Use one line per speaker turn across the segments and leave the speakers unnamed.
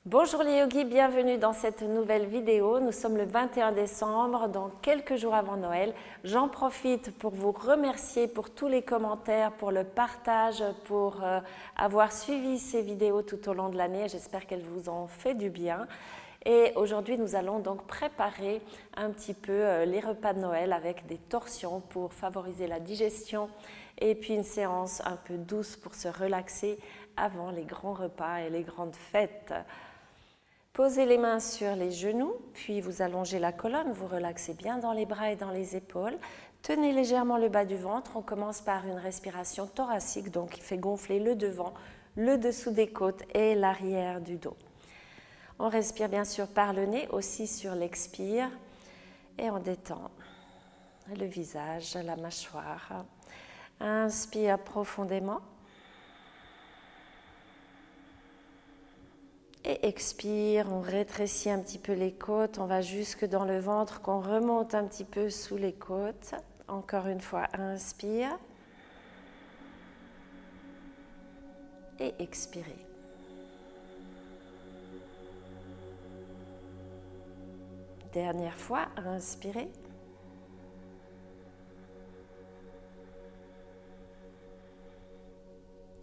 Bonjour les yogis, bienvenue dans cette nouvelle vidéo. Nous sommes le 21 décembre, donc quelques jours avant Noël. J'en profite pour vous remercier pour tous les commentaires, pour le partage, pour avoir suivi ces vidéos tout au long de l'année. J'espère qu'elles vous ont fait du bien. Et aujourd'hui, nous allons donc préparer un petit peu les repas de Noël avec des torsions pour favoriser la digestion et puis une séance un peu douce pour se relaxer avant les grands repas et les grandes fêtes. Posez les mains sur les genoux, puis vous allongez la colonne, vous relaxez bien dans les bras et dans les épaules. Tenez légèrement le bas du ventre. On commence par une respiration thoracique, donc qui fait gonfler le devant, le dessous des côtes et l'arrière du dos. On respire bien sûr par le nez, aussi sur l'expire, et on détend le visage, la mâchoire. Inspire profondément. Et expire, on rétrécit un petit peu les côtes, on va jusque dans le ventre, qu'on remonte un petit peu sous les côtes. Encore une fois, inspire. Et expirez. Dernière fois, inspirez.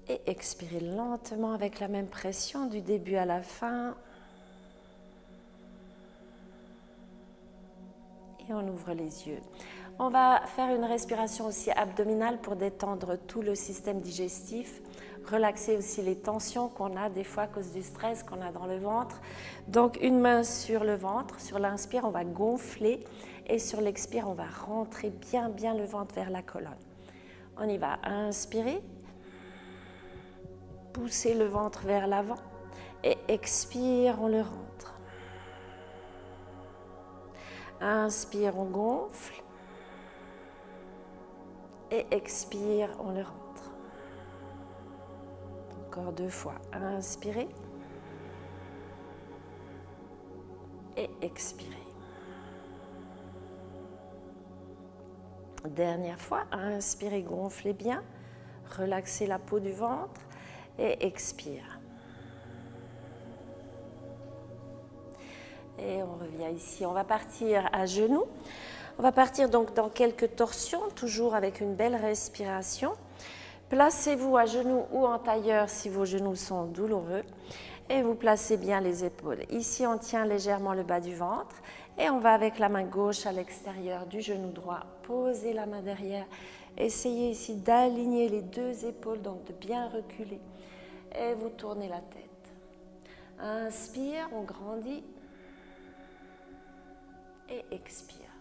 Et expirez lentement avec la même pression du début à la fin. Et on ouvre les yeux. On va faire une respiration aussi abdominale pour détendre tout le système digestif. Relaxer aussi les tensions qu'on a des fois à cause du stress qu'on a dans le ventre. Donc une main sur le ventre. Sur l'inspire, on va gonfler. Et sur l'expire, on va rentrer bien le ventre vers la colonne. On y va. Inspirez. Poussez le ventre vers l'avant et expire, on le rentre. Inspire, on gonfle et expire, on le rentre. Encore deux fois. Inspirez et expirez. Dernière fois. Inspirez, gonflez bien. Relaxez la peau du ventre. Et expire. Et on revient ici. On va partir à genoux. On va partir donc dans quelques torsions, toujours avec une belle respiration. Placez-vous à genoux ou en tailleur si vos genoux sont douloureux. Et vous placez bien les épaules. Ici, on tient légèrement le bas du ventre. Et on va avec la main gauche à l'extérieur du genou droit. Posez la main derrière. Essayez ici d'aligner les deux épaules, donc de bien reculer. Et vous tournez la tête. Inspire, on grandit. Et expire.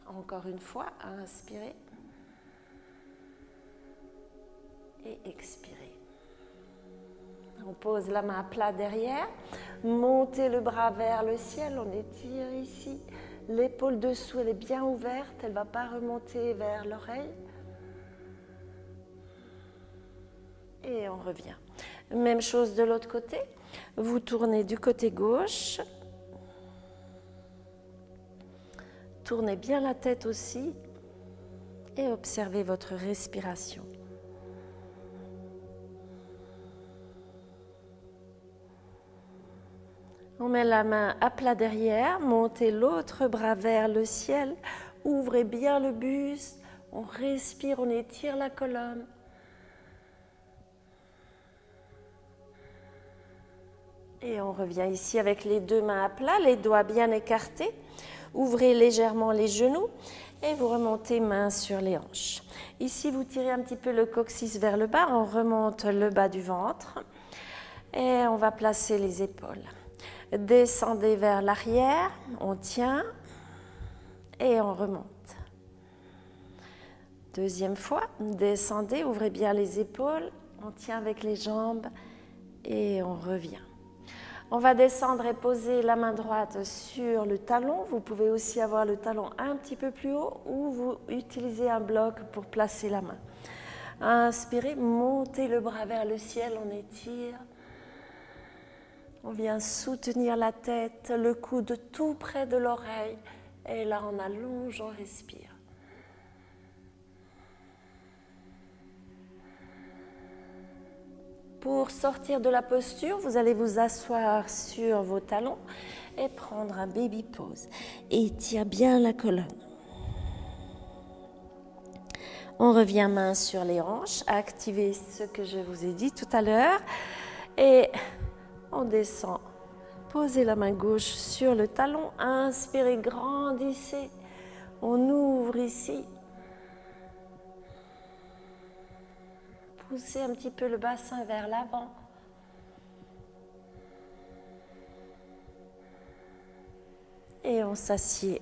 Encore une fois, inspirez. Et expirez. On pose la main à plat derrière. Montez le bras vers le ciel. On étire ici. L'épaule dessous, elle est bien ouverte. Elle ne va pas remonter vers l'oreille. Et on revient. Même chose de l'autre côté. Vous tournez du côté gauche. Tournez bien la tête aussi. Et observez votre respiration. On met la main à plat derrière. Montez l'autre bras vers le ciel. Ouvrez bien le buste. On respire, on étire la colonne. Et on revient ici avec les deux mains à plat, les doigts bien écartés. Ouvrez légèrement les genoux et vous remontez main sur les hanches. Ici, vous tirez un petit peu le coccyx vers le bas. On remonte le bas du ventre et on va placer les épaules. Descendez vers l'arrière, on tient et on remonte. Deuxième fois, descendez, ouvrez bien les épaules, on tient avec les jambes et on revient. On va descendre et poser la main droite sur le talon. Vous pouvez aussi avoir le talon un petit peu plus haut ou vous utilisez un bloc pour placer la main. Inspirez, montez le bras vers le ciel, on étire. On vient soutenir la tête, le coude tout près de l'oreille. Et là, on allonge, on respire. Pour sortir de la posture, vous allez vous asseoir sur vos talons et prendre un baby pose. Étire bien la colonne. On revient main sur les hanches, activez ce que je vous ai dit tout à l'heure et on descend. Posez la main gauche sur le talon, inspirez, grandissez. On ouvre ici. Poussez un petit peu le bassin vers l'avant. Et on s'assied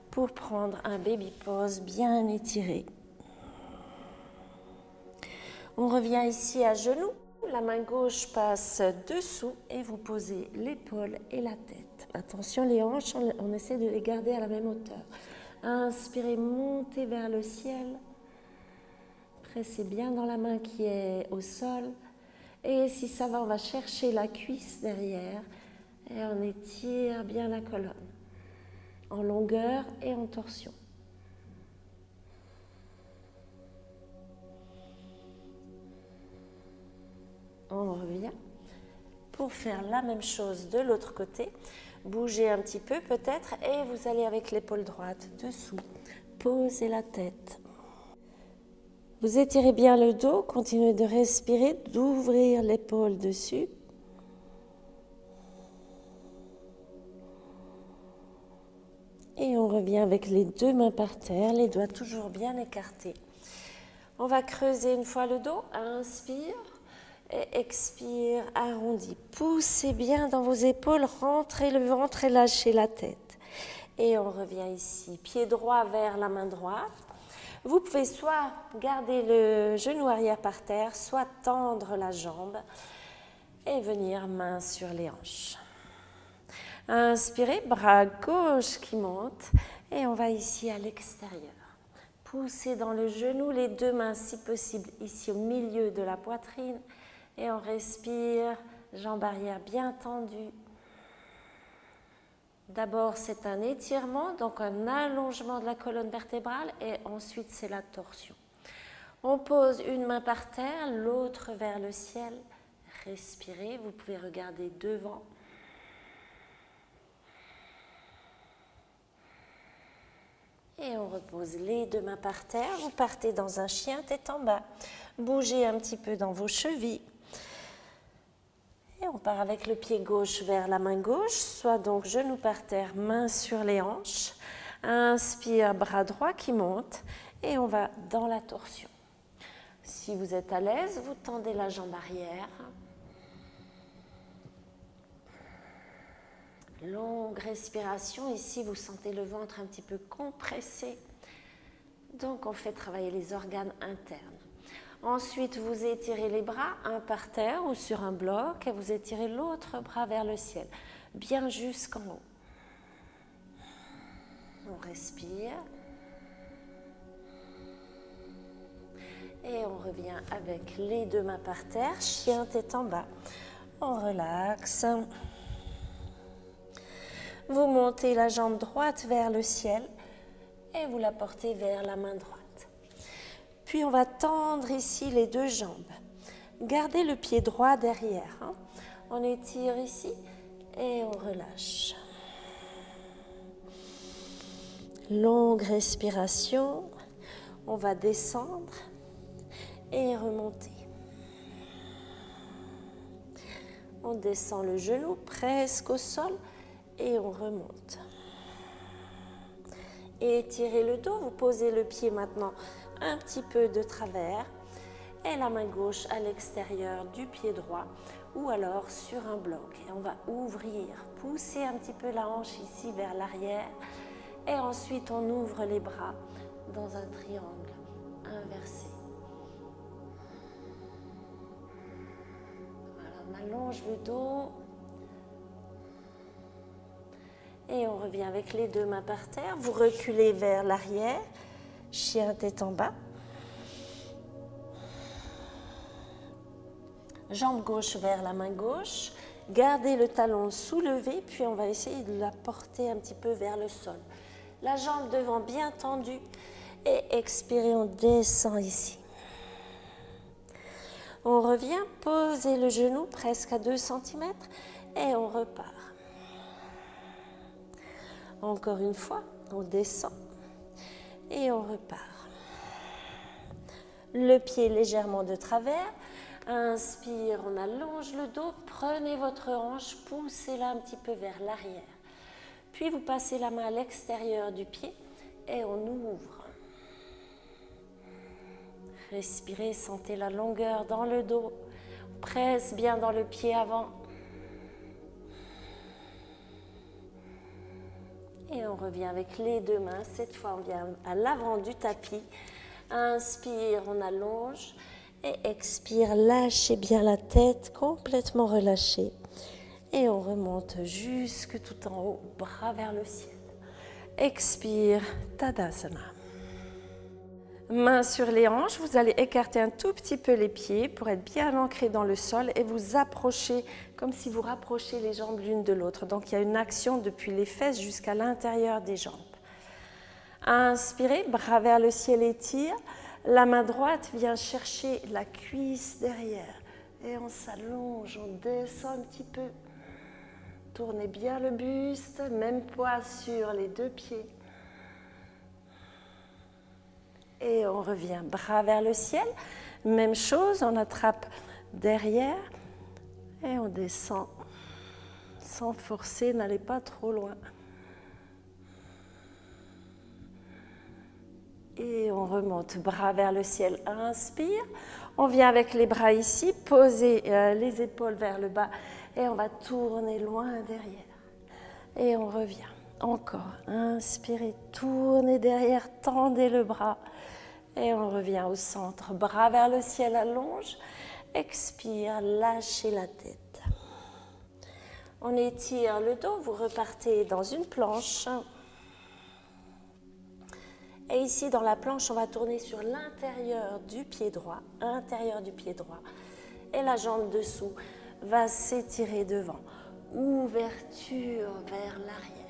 pour prendre un baby pose bien étiré. On revient ici à genoux. La main gauche passe dessous et vous posez l'épaule et la tête. Attention, les hanches, on essaie de les garder à la même hauteur. Inspirez, montez vers le ciel. Pressez bien dans la main qui est au sol. Et si ça va, on va chercher la cuisse derrière. Et on étire bien la colonne. En longueur et en torsion. On revient pour faire la même chose de l'autre côté. Bougez un petit peu peut-être et vous allez avec l'épaule droite dessous. Posez la tête. Vous étirez bien le dos, continuez de respirer, d'ouvrir l'épaule dessus. Et on revient avec les deux mains par terre, les doigts toujours bien écartés. On va creuser une fois le dos, inspire. Et expire, arrondi. Poussez bien dans vos épaules, rentrez le ventre et lâchez la tête. Et on revient ici, pied droit vers la main droite. Vous pouvez soit garder le genou arrière par terre, soit tendre la jambe et venir main sur les hanches. Inspirez, bras gauche qui monte et on va ici à l'extérieur. Poussez dans le genou, les deux mains si possible ici au milieu de la poitrine. Et on respire, jambes arrière bien tendues. D'abord, c'est un étirement, donc un allongement de la colonne vertébrale et ensuite, c'est la torsion. On pose une main par terre, l'autre vers le ciel. Respirez, vous pouvez regarder devant. Et on repose les deux mains par terre. Vous partez dans un chien tête en bas. Bougez un petit peu dans vos chevilles. Et on part avec le pied gauche vers la main gauche, soit donc genou par terre, main sur les hanches. Inspire, bras droit qui monte et on va dans la torsion. Si vous êtes à l'aise, vous tendez la jambe arrière. Longue respiration. Ici, vous sentez le ventre un petit peu compressé. Donc, on fait travailler les organes internes. Ensuite, vous étirez les bras, un par terre ou sur un bloc, et vous étirez l'autre bras vers le ciel, bien jusqu'en haut. On respire. Et on revient avec les deux mains par terre, chien tête en bas. On relaxe. Vous montez la jambe droite vers le ciel et vous la portez vers la main droite. Puis on va tendre ici les deux jambes. Gardez le pied droit derrière. On étire ici et on relâche. Longue respiration. On va descendre et remonter. On descend le genou presque au sol et on remonte. Et étirez le dos. Vous posez le pied maintenant un petit peu de travers et la main gauche à l'extérieur du pied droit ou alors sur un bloc. Et on va ouvrir, pousser un petit peu la hanche ici vers l'arrière et ensuite on ouvre les bras dans un triangle inversé. Voilà, on allonge le dos et on revient avec les deux mains par terre. Vous reculez vers l'arrière. Chien tête en bas. Jambe gauche vers la main gauche. Gardez le talon soulevé, puis on va essayer de la porter un petit peu vers le sol. La jambe devant bien tendue et expirez, on descend ici. On revient, posez le genou presque à 2 cm et on repart. Encore une fois, on descend et on repart. Le pied légèrement de travers. Inspire, on allonge le dos, prenez votre hanche, poussez-la un petit peu vers l'arrière. Puis vous passez la main à l'extérieur du pied et on ouvre. Respirez, sentez la longueur dans le dos. Presse bien dans le pied avant. Et on revient avec les deux mains. Cette fois, on vient à l'avant du tapis. Inspire, on allonge. Et expire, lâchez bien la tête, complètement relâchée. Et on remonte jusque tout en haut, bras vers le ciel. Expire, Tadasana. Mains sur les hanches, vous allez écarter un tout petit peu les pieds pour être bien ancrés dans le sol et vous approcher comme si vous rapprochez les jambes l'une de l'autre. Donc il y a une action depuis les fesses jusqu'à l'intérieur des jambes. Inspirez, bras vers le ciel, étire. La main droite vient chercher la cuisse derrière et on s'allonge, on descend un petit peu. Tournez bien le buste, même poids sur les deux pieds. Et on revient, bras vers le ciel. Même chose, on attrape derrière et on descend sans forcer, n'allez pas trop loin. Et on remonte, bras vers le ciel, inspire. On vient avec les bras ici, poser les épaules vers le bas et on va tourner loin derrière. Et on revient, encore, inspirez, tournez derrière, tendez le bras. Et on revient au centre, bras vers le ciel, allonge. Expire, lâchez la tête. On étire le dos, vous repartez dans une planche. Et ici, dans la planche, on va tourner sur l'intérieur du pied droit, et la jambe dessous va s'étirer devant. Ouverture vers l'arrière.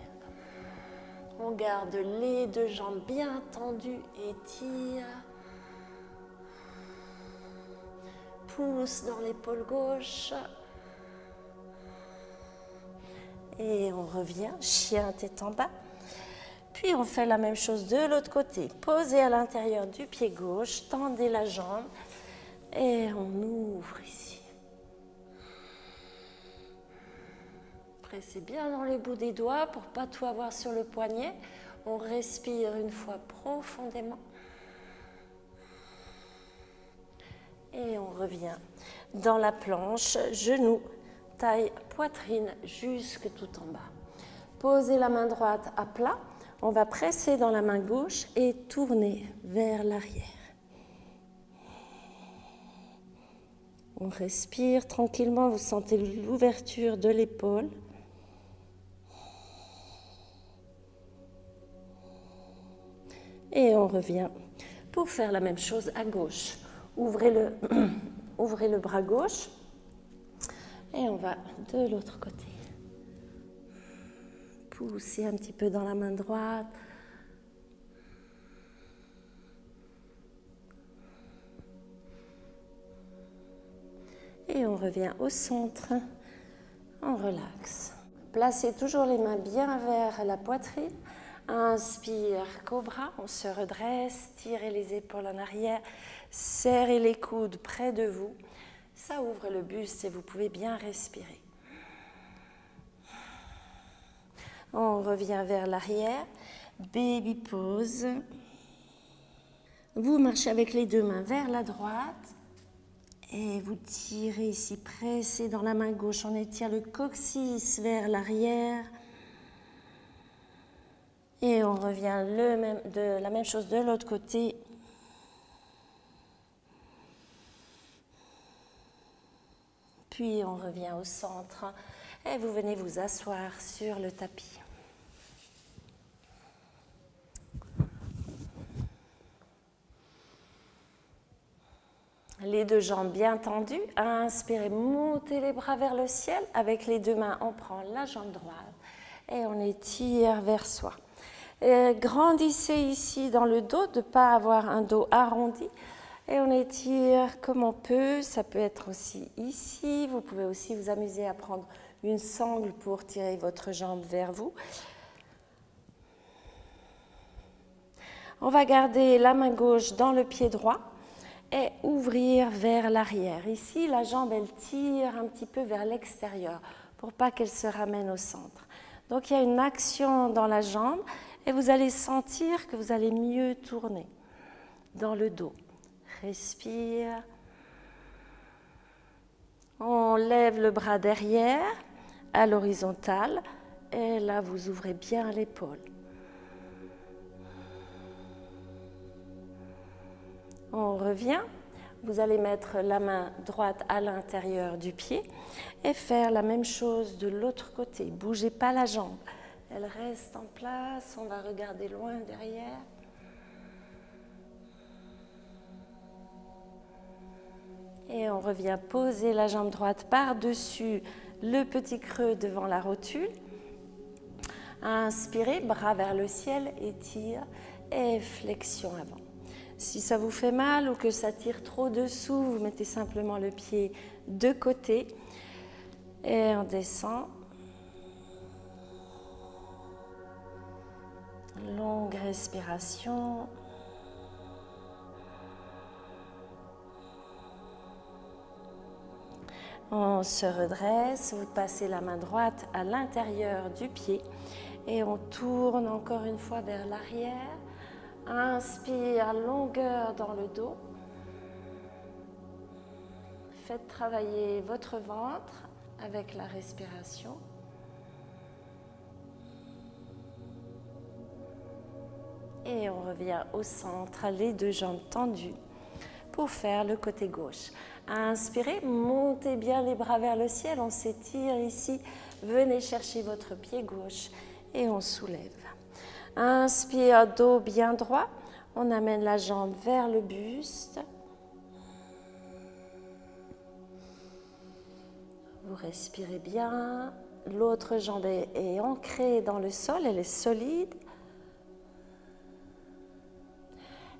On garde les deux jambes bien tendues, étire. Pousse dans l'épaule gauche. Et on revient, chien tête en bas. Puis on fait la même chose de l'autre côté. Posez à l'intérieur du pied gauche, tendez la jambe et on ouvre ici. Pressez bien dans les bouts des doigts pour ne pas tout avoir sur le poignet. On respire une fois profondément. Et on revient dans la planche, genoux, taille, poitrine jusque tout en bas. Posez la main droite à plat. On va presser dans la main gauche et tourner vers l'arrière. On respire tranquillement, vous sentez l'ouverture de l'épaule. Et on revient pour faire la même chose à gauche. Ouvrez le bras gauche et on va de l'autre côté. Poussez un petit peu dans la main droite. Et on revient au centre. On relaxe. Placez toujours les mains bien vers la poitrine. Inspire, cobra. On se redresse. Tirez les épaules en arrière. Serrez les coudes près de vous. Ça ouvre le buste et vous pouvez bien respirer. On revient vers l'arrière, baby pose. Vous marchez avec les deux mains vers la droite et vous tirez ici, pressez dans la main gauche. On étire le coccyx vers l'arrière. Et on revient la même chose de l'autre côté. Puis on revient au centre et vous venez vous asseoir sur le tapis. Les deux jambes bien tendues. Inspirez, montez les bras vers le ciel. Avec les deux mains, on prend la jambe droite et on étire vers soi. Et grandissez ici dans le dos, de ne pas avoir un dos arrondi. Et on étire comme on peut. Ça peut être aussi ici. Vous pouvez aussi vous amuser à prendre une sangle pour tirer votre jambe vers vous. On va garder la main gauche dans le pied droit et ouvrir vers l'arrière. Ici, la jambe, elle tire un petit peu vers l'extérieur pour pas qu'elle se ramène au centre. Donc, il y a une action dans la jambe et vous allez sentir que vous allez mieux tourner dans le dos. Respire. On lève le bras derrière à l'horizontale et là, vous ouvrez bien l'épaule. On revient, vous allez mettre la main droite à l'intérieur du pied et faire la même chose de l'autre côté. Bougez pas la jambe, elle reste en place, on va regarder loin derrière. Et on revient poser la jambe droite par-dessus le petit creux devant la rotule. Inspirez, bras vers le ciel, étire et flexion avant. Si ça vous fait mal ou que ça tire trop dessous, vous mettez simplement le pied de côté et on descend. Longue respiration. On se redresse, vous passez la main droite à l'intérieur du pied et on tourne encore une fois vers l'arrière. Inspire, longueur dans le dos. Faites travailler votre ventre avec la respiration. Et on revient au centre, les deux jambes tendues pour faire le côté gauche. Inspirez, montez bien les bras vers le ciel, on s'étire ici. Venez chercher votre pied gauche et on soulève. Inspire, dos bien droit. On amène la jambe vers le buste. Vous respirez bien. L'autre jambe est ancrée dans le sol, elle est solide.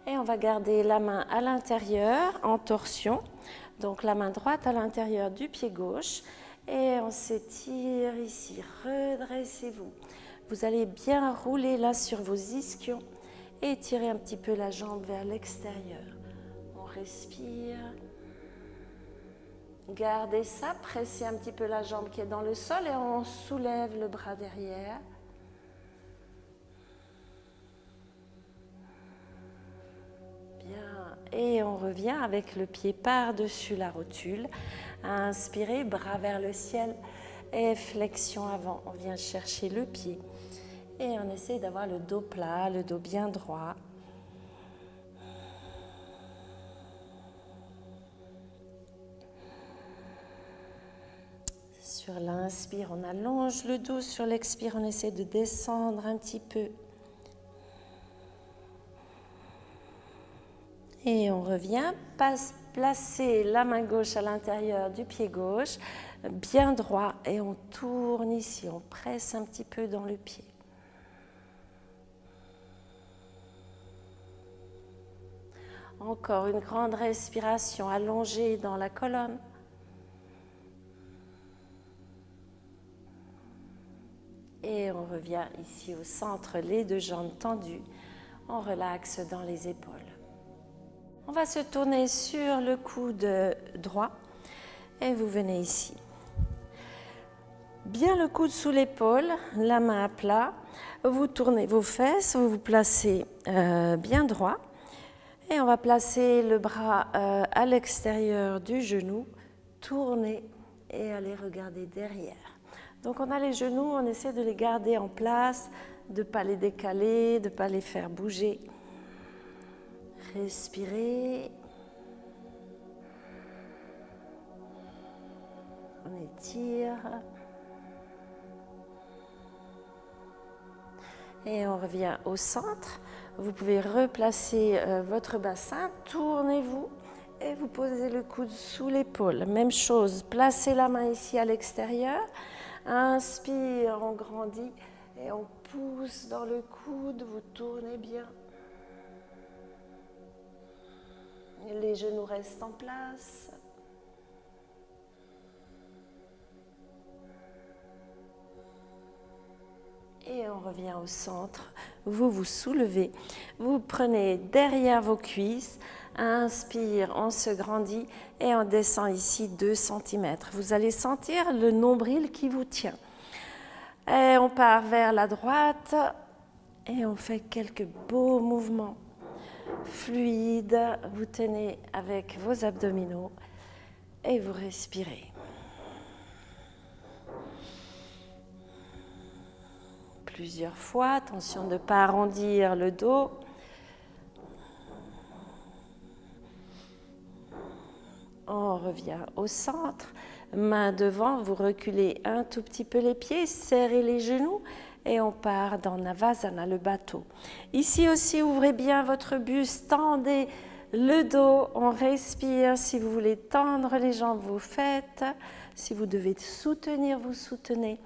Et on va garder la main à l'intérieur, en torsion. Donc la main droite à l'intérieur du pied gauche. Et on s'étire ici. Redressez-vous. Vous allez bien rouler là sur vos ischions et étirer un petit peu la jambe vers l'extérieur. On respire. Gardez ça, pressez un petit peu la jambe qui est dans le sol et on soulève le bras derrière. Bien. Et on revient avec le pied par-dessus la rotule. Inspirez, bras vers le ciel et flexion avant. On vient chercher le pied. Et on essaie d'avoir le dos plat, le dos bien droit. Sur l'inspire, on allonge le dos. Sur l'expire, on essaie de descendre un petit peu. Et on revient, placer la main gauche à l'intérieur du pied gauche, bien droit. Et on tourne ici, on presse un petit peu dans le pied. Encore une grande respiration allongée dans la colonne. Et on revient ici au centre, les deux jambes tendues. On relaxe dans les épaules. On va se tourner sur le coude droit et vous venez ici. Bien le coude sous l'épaule, la main à plat. Vous tournez vos fesses, vous vous placez bien droit. Et on va placer le bras à l'extérieur du genou, tourner et aller regarder derrière. Donc on a les genoux, on essaie de les garder en place, de ne pas les décaler, de ne pas les faire bouger. Respirez. On étire. Et on revient au centre. Vous pouvez replacer votre bassin, tournez-vous et vous posez le coude sous l'épaule. Même chose, placez la main ici à l'extérieur. Inspire, on grandit et on pousse dans le coude, vous tournez bien. Les genoux restent en place. Et on revient au centre. Vous vous soulevez. Vous prenez derrière vos cuisses. Inspire, on se grandit et on descend ici 2 cm. Vous allez sentir le nombril qui vous tient. Et on part vers la droite et on fait quelques beaux mouvements fluides. Vous tenez avec vos abdominaux et vous respirez. Plusieurs fois, attention de ne pas arrondir le dos. On revient au centre, main devant, vous reculez un tout petit peu les pieds, serrez les genoux et on part dans Navasana, le bateau. Ici aussi, ouvrez bien votre buste, tendez le dos, on respire. Si vous voulez tendre les jambes, vous faites. Si vous devez soutenir, vous soutenez.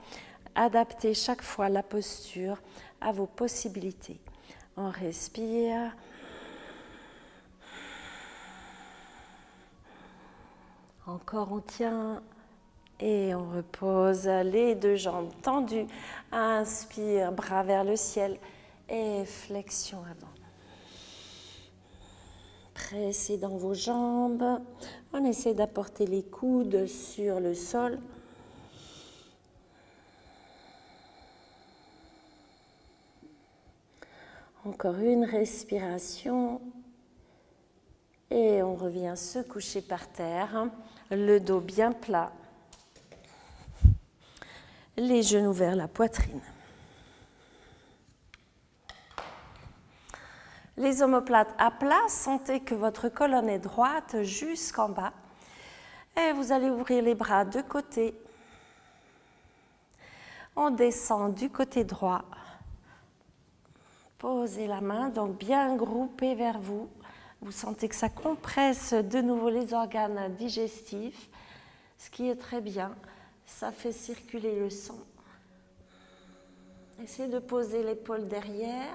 Adaptez chaque fois la posture à vos possibilités. On respire. Encore on tient et on repose les 2 jambes tendues. Inspire, bras vers le ciel et flexion avant. Pressez dans vos jambes. On essaie d'apporter les coudes sur le sol. Encore une respiration et on revient se coucher par terre, le dos bien plat, les genoux vers la poitrine. Les omoplates à plat, sentez que votre colonne est droite jusqu'en bas et vous allez ouvrir les bras de côté. On descend du côté droit. Posez la main, donc bien groupée vers vous. Vous sentez que ça compresse de nouveau les organes digestifs, ce qui est très bien. Ça fait circuler le sang. Essayez de poser l'épaule derrière.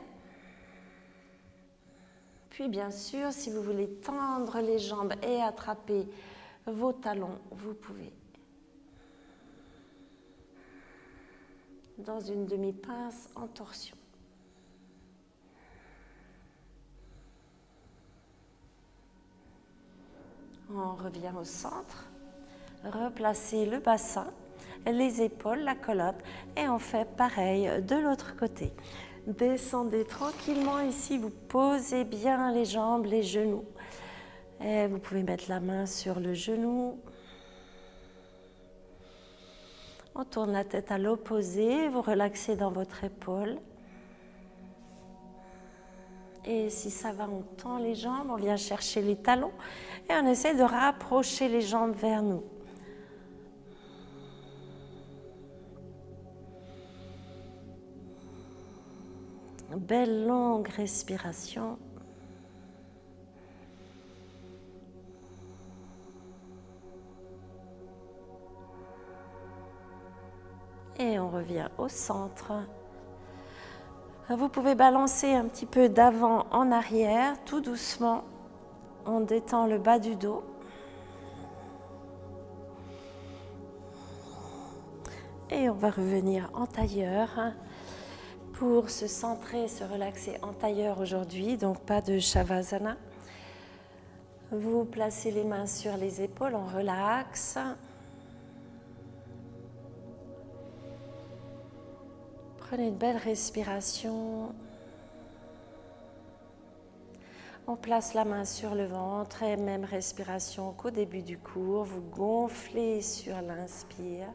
Puis bien sûr, si vous voulez tendre les jambes et attraper vos talons, vous pouvez. Dans une demi-pince en torsion. On revient au centre, replacez le bassin, les épaules, la colonne et on fait pareil de l'autre côté. Descendez tranquillement ici, vous posez bien les jambes, les genoux. Et vous pouvez mettre la main sur le genou. On tourne la tête à l'opposé, vous relaxez dans votre épaule. Et si ça va, on tend les jambes, on vient chercher les talons et on essaie de rapprocher les jambes vers nous. Belle longue respiration. Et on revient au centre. Vous pouvez balancer un petit peu d'avant en arrière, tout doucement. On détend le bas du dos. Et on va revenir en tailleur pour se centrer, se relaxer en tailleur aujourd'hui, donc pas de Shavasana. Vous placez les mains sur les épaules, on relaxe. Prenez une belle respiration. On place la main sur le ventre et même respiration qu'au début du cours. Vous gonflez sur l'inspire.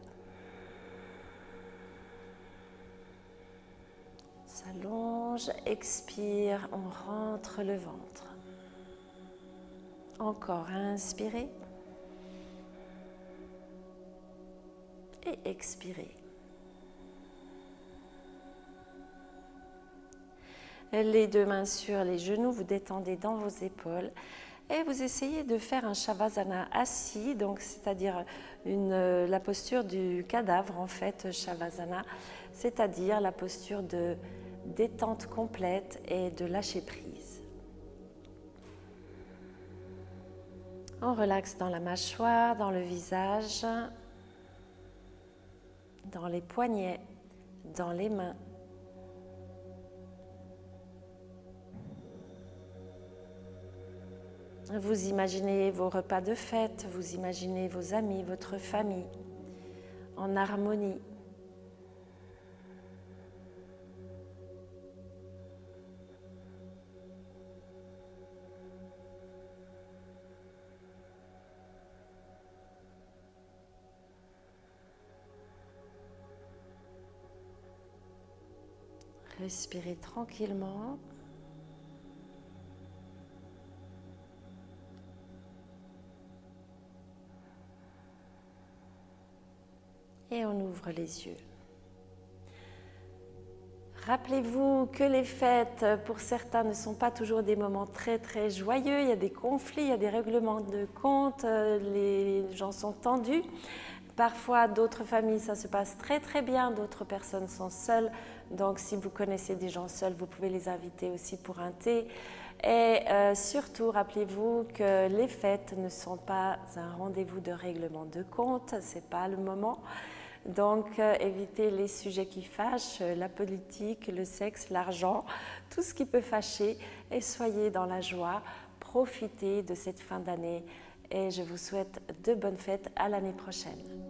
S'allonge, expire, on rentre le ventre. Encore, inspirez. Et expirez. Les 2 mains sur les genoux, vous détendez dans vos épaules et vous essayez de faire un Shavasana assis, donc c'est-à-dire la posture du cadavre en fait, Shavasana, c'est-à-dire la posture de détente complète et de lâcher prise. On relaxe dans la mâchoire, dans le visage, dans les poignets, dans les mains. Vous imaginez vos repas de fête, vous imaginez vos amis, votre famille en harmonie. Respirez tranquillement. Et on ouvre les yeux. Rappelez-vous que les fêtes, pour certains, ne sont pas toujours des moments très joyeux. Il y a des conflits, il y a des règlements de compte, les gens sont tendus. Parfois, d'autres familles, ça se passe très bien, d'autres personnes sont seules. Donc, si vous connaissez des gens seuls, vous pouvez les inviter aussi pour un thé. Et surtout, rappelez-vous que les fêtes ne sont pas un rendez-vous de règlement de compte, ce n'est pas le moment. Donc, évitez les sujets qui fâchent, la politique, le sexe, l'argent, tout ce qui peut fâcher et soyez dans la joie. Profitez de cette fin d'année et je vous souhaite de bonnes fêtes à l'année prochaine.